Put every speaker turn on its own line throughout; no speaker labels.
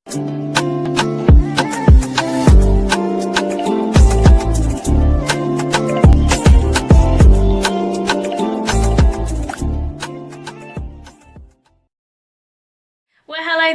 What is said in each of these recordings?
Hello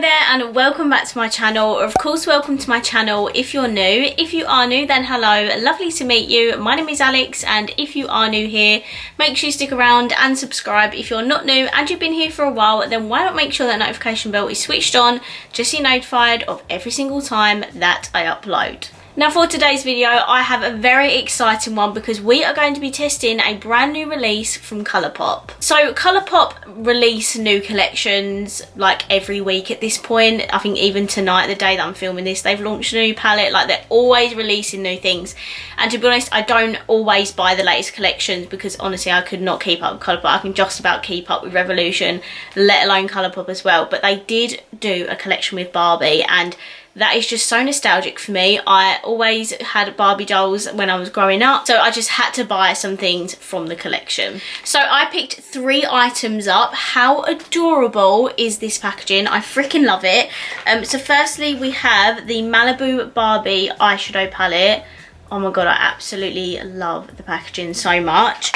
there and welcome back to my channel, or of course welcome to my channel if you're new. If you are new, then hello, lovely to meet you. My name is Alex, and if you are new here, make sure you stick around and subscribe. If you're not new and you've been here for a while, then why not make sure that notification bell is switched on just so you're notified of every single time that I upload. Now for today's video, I have a very exciting one because we are going to be testing a brand new release from Colourpop. So Colourpop release new collections like every week at this point. I think even tonight, the day that I'm filming this, they've launched a new palette. Like, they're always releasing new things. And to be honest, I don't always buy the latest collections because honestly I could not keep up with Colourpop. I can just about keep up with Revolution, let alone Colourpop as well. But they did do a collection with Barbie, and that is just so nostalgic for me. I always had Barbie dolls when I was growing up, so I just had to buy some things from the collection. So I picked 3 items up. How adorable is this packaging? I freaking love it. So firstly, we have the Malibu Barbie eyeshadow palette. Oh my god, I absolutely love the packaging so much.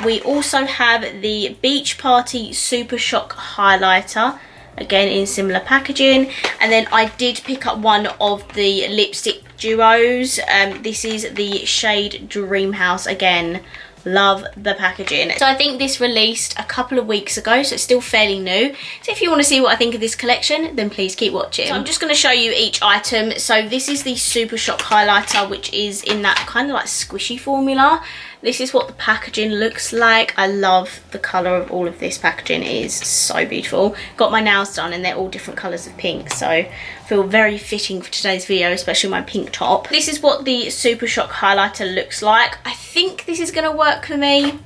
We also have the Beach Party Super Shock highlighter, again in similar packaging. And then I did pick up one of the lipstick duos. This is the shade Dream House. Again, love the packaging. So I think this released a couple of weeks ago, so it's still fairly new. So if you want to see what I think of this collection, then please keep watching. So I'm just going to show you each item. So this is the Super Shock highlighter, which is in that kind of like squishy formula. This is what the packaging looks like. I love the colour of all of this packaging. It is so beautiful. Got my nails done and they're all different colours of pink, so I feel very fitting for today's video, especially my pink top. This is what the Super Shock highlighter looks like. I think this is going to work for me.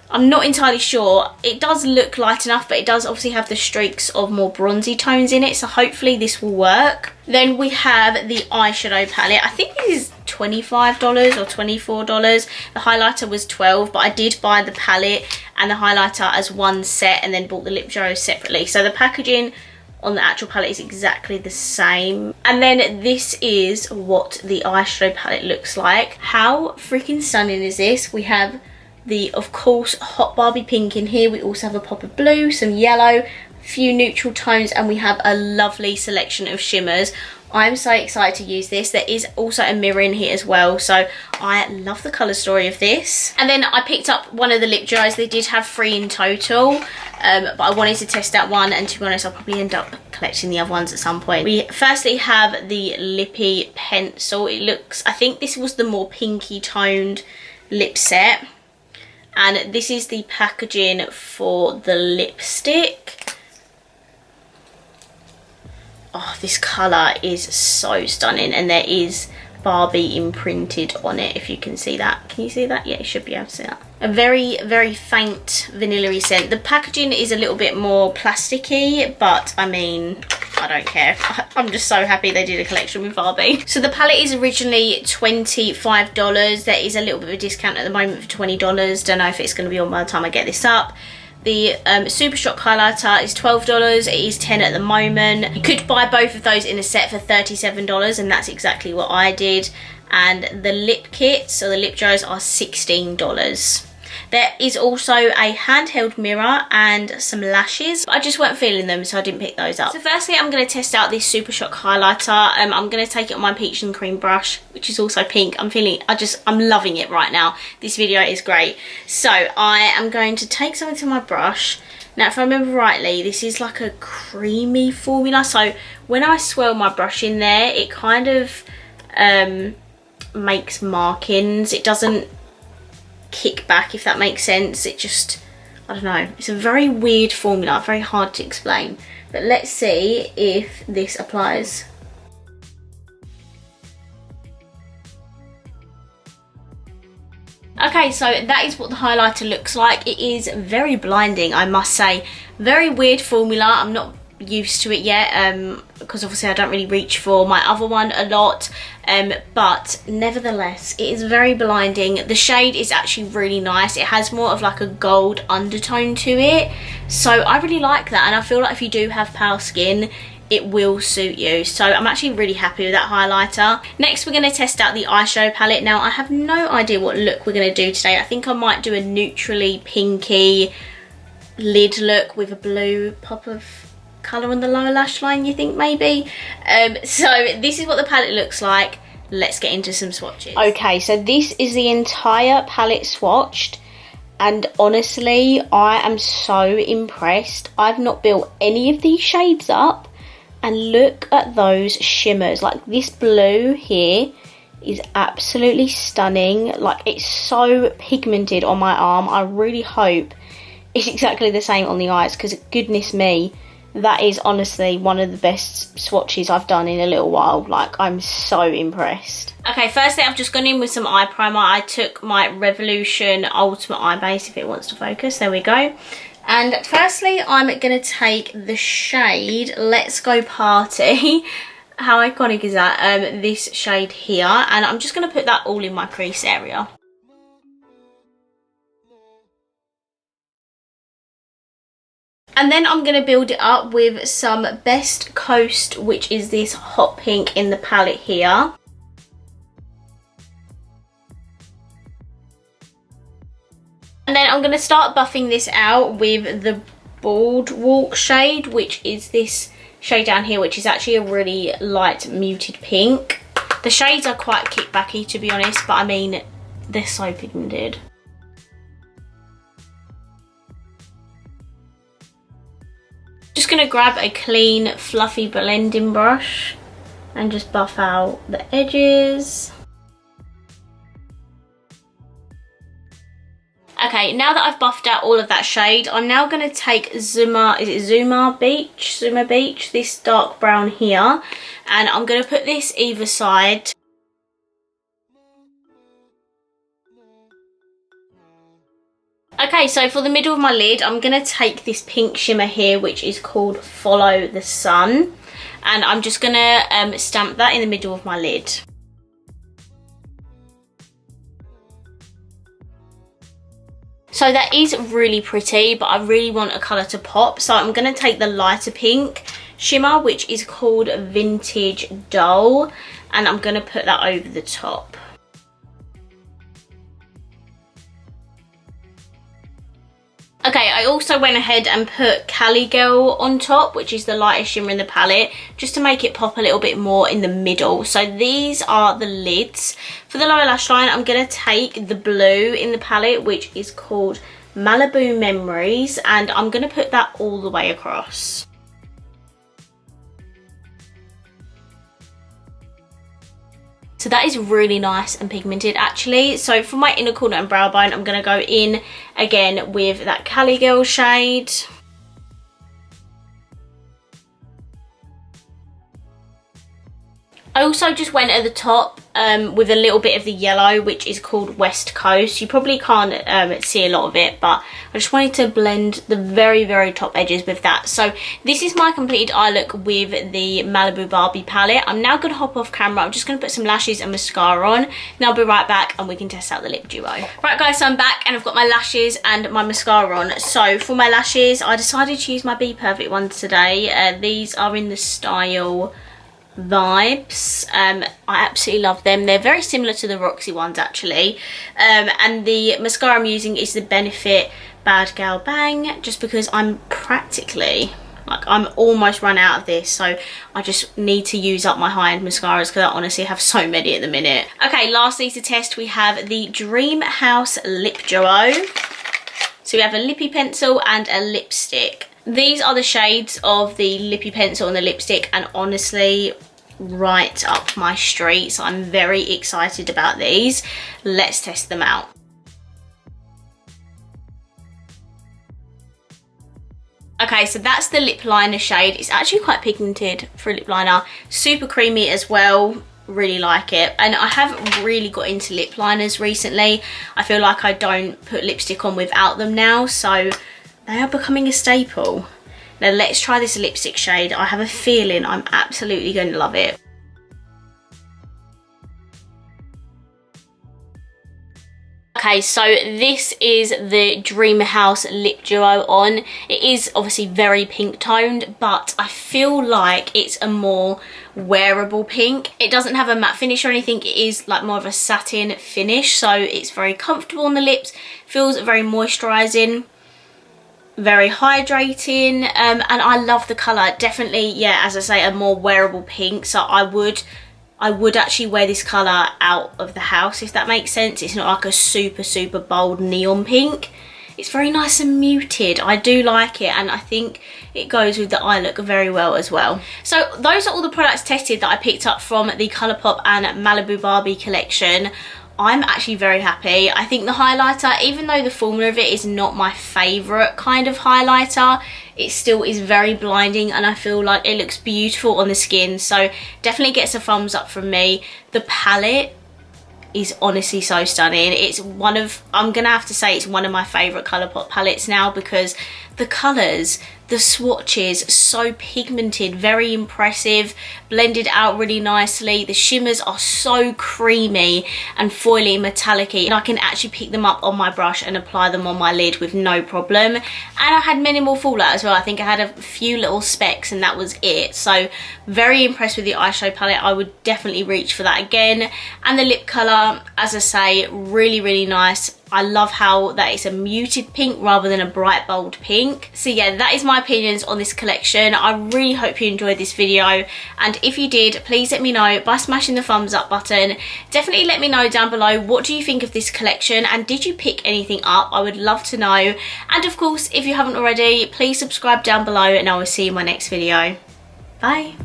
I'm not entirely sure. It does look light enough, but it does obviously have the streaks of more bronzy tones in it, so hopefully this will work. Then we have the eyeshadow palette. I think this is $25 or $24. The highlighter was $12, but I did buy the palette and the highlighter as one set and then bought the lip duos separately. So the packaging on the actual palette is exactly the same. And then this is what the eyeshadow palette looks like. How freaking stunning is this? We have the, of course, hot Barbie pink in here. We also have a pop of blue, some yellow, a few neutral tones, and we have a lovely selection of shimmers. I'm so excited to use this. There is also a mirror in here as well, so I love the colour story of this. And then I picked up one of the lip duos. They did have 3 in total, but I wanted to test out one, and to be honest, I'll probably end up collecting the other ones at some point. We firstly have the Lippy Pencil. It looks, I think this was the more pinky toned lip set. And this is the packaging for the lipstick. Oh, this colour is so stunning, and there is Barbie imprinted on it, if you can see that. Can you see that? Yeah, you should be able to see that. A very, very faint vanilla-y scent. The packaging is a little bit more plasticky, but I mean, I don't care. I'm just so happy they did a collection with Barbie. So the palette is originally $25. There is a little bit of a discount at the moment for $20. Don't know if it's going to be on by the time I get this up. The Super Shock highlighter is $12. It is $10 at the moment. You could buy both of those in a set for $37, and that's exactly what I did. And the lip kits, so the lip duos, are $16. There is also a handheld mirror and some lashes. I just weren't feeling them, so I didn't pick those up. So firstly, I'm going to test out this Super Shock highlighter. I'm going to take it on my peach and cream brush, which is also pink. I'm loving it right now. This video is great. So I am going to take something to my brush. Now, if I remember rightly, this is like a creamy formula. So when I swirl my brush in there, it kind of makes markings. It doesn't kick back, if that makes sense. It just, I don't know, it's a very weird formula, very hard to explain, but let's see if this applies. Okay, so that is what the highlighter looks like. It is very blinding, I must say. Very weird formula. I'm not used to it yet, because obviously I don't really reach for my other one a lot, but nevertheless it is very blinding. The shade is actually really nice. It has more of like a gold undertone to it, so I really like that. And I feel like if you do have pale skin, it will suit you. So I'm actually really happy with that highlighter. Next, we're going to test out the eyeshadow palette. Now, I have no idea what look we're going to do today. I think I might do a neutrally pinky lid look with a blue pop of colour on the lower lash line, you think maybe? So this is what the palette looks like. Let's get into some swatches. Okay, so this is the entire palette swatched. And honestly, I am so impressed. I've not built any of these shades up. And look at those shimmers. Like, this blue here is absolutely stunning. Like, it's so pigmented on my arm. I really hope it's exactly the same on the eyes, because goodness me, that is honestly one of the best swatches I've done in a little while. Like, I'm so impressed. Okay, firstly, I've just gone in with some eye primer. I took my Revolution Ultimate Eye Base, if it wants to focus. There we go. And firstly, I'm going to take the shade Let's Go Party. How iconic is that? This shade here. And I'm just going to put that all in my crease area. And then I'm going to build it up with some Best Coast, which is this hot pink in the palette here. And then I'm going to start buffing this out with the Boardwalk shade, which is this shade down here, which is actually a really light muted pink. The shades are quite kickbacky, to be honest, but I mean, they're so pigmented. Just going to grab a clean, fluffy blending brush and just buff out the edges. Okay, now that I've buffed out all of that shade, I'm now going to take Zuma Beach, this dark brown here, and I'm going to put this either side. Okay, so for the middle of my lid, I'm going to take this pink shimmer here, which is called Follow the Sun, and I'm just going to stamp that in the middle of my lid. So that is really pretty, but I really want a colour to pop. So I'm going to take the lighter pink shimmer, which is called Vintage Dull, and I'm going to put that over the top. Okay, I also went ahead and put Cali Girl on top, which is the lightest shimmer in the palette, just to make it pop a little bit more in the middle. So these are the lids. For the lower lash line, I'm going to take the blue in the palette, which is called Malibu Memories, and I'm going to put that all the way across. So that is really nice and pigmented actually. So for my inner corner and brow bone, I'm going to go in again with that Cali Girl shade. I also just went at the top with a little bit of the yellow, which is called West Coast. You probably can't see a lot of it, but I just wanted to blend the very, very top edges with that. So this is my completed eye look with the Malibu Barbie palette. I'm now going to hop off camera. I'm just going to put some lashes and mascara on. Then I'll be right back and we can test out the lip duo. Right guys, so I'm back and I've got my lashes and my mascara on. So for my lashes, I decided to use my Be Perfect ones today. These are in the style Vibes. I absolutely love them. They're very similar to the Roxy ones actually, and the mascara I'm using is the Benefit Bad Gal Bang, just because I'm almost run out of this, so I just need to use up my high-end mascaras because I honestly have so many at the minute. Okay, lastly to test, we have the Dream House Lip Duo. So we have a lippy pencil and a lipstick. These are the shades of the lippy pencil and the lipstick, and honestly, right up my street. So I'm very excited about these. Let's test them out. Okay, so that's the lip liner shade. It's actually quite pigmented for a lip liner. Super creamy as well. Really like it. And I haven't really got into lip liners recently. I feel like I don't put lipstick on without them now, so they are becoming a staple. Now let's try this lipstick shade. I have a feeling I'm absolutely going to love it. Okay, so this is the Dream House Lip Duo on. It is obviously very pink toned, but I feel like it's a more wearable pink. It doesn't have a matte finish or anything. It is like more of a satin finish, so it's very comfortable on the lips, feels very moisturizing, very hydrating, and I love the color. Definitely, yeah, as I say, a more wearable pink, so I would actually wear this colour out of the house, if that makes sense. It's not like a super bold neon pink. It's very nice and muted. I do like it, and I think it goes with the eye look very well as well. So those are all the products tested that I picked up from the Colourpop and Malibu Barbie collection. I'm actually very happy. I think the highlighter, even though the formula of it is not my favourite kind of highlighter, it still is very blinding, and I feel like it looks beautiful on the skin, so definitely gets a thumbs up from me. The palette is honestly so stunning. It's one of, I'm gonna have to say, it's one of my favourite Colourpop palettes now, because the colours, the swatches, so pigmented, very impressive, blended out really nicely. The shimmers are so creamy and foily, metallic-y, and I can actually pick them up on my brush and apply them on my lid with no problem. And I had minimal fallout as well. I think I had a few little specks and that was it. So very impressed with the eyeshadow palette. I would definitely reach for that again. And the lip colour, as I say, really nice. I love how that it's a muted pink rather than a bright bold pink. So yeah, that is my opinions on this collection. I really hope you enjoyed this video, and if you did, please let me know by smashing the thumbs up button. Definitely let me know down below, what do you think of this collection, and did you pick anything up? I would love to know. And of course, if you haven't already, please subscribe down below, and I will see you in my next video. Bye.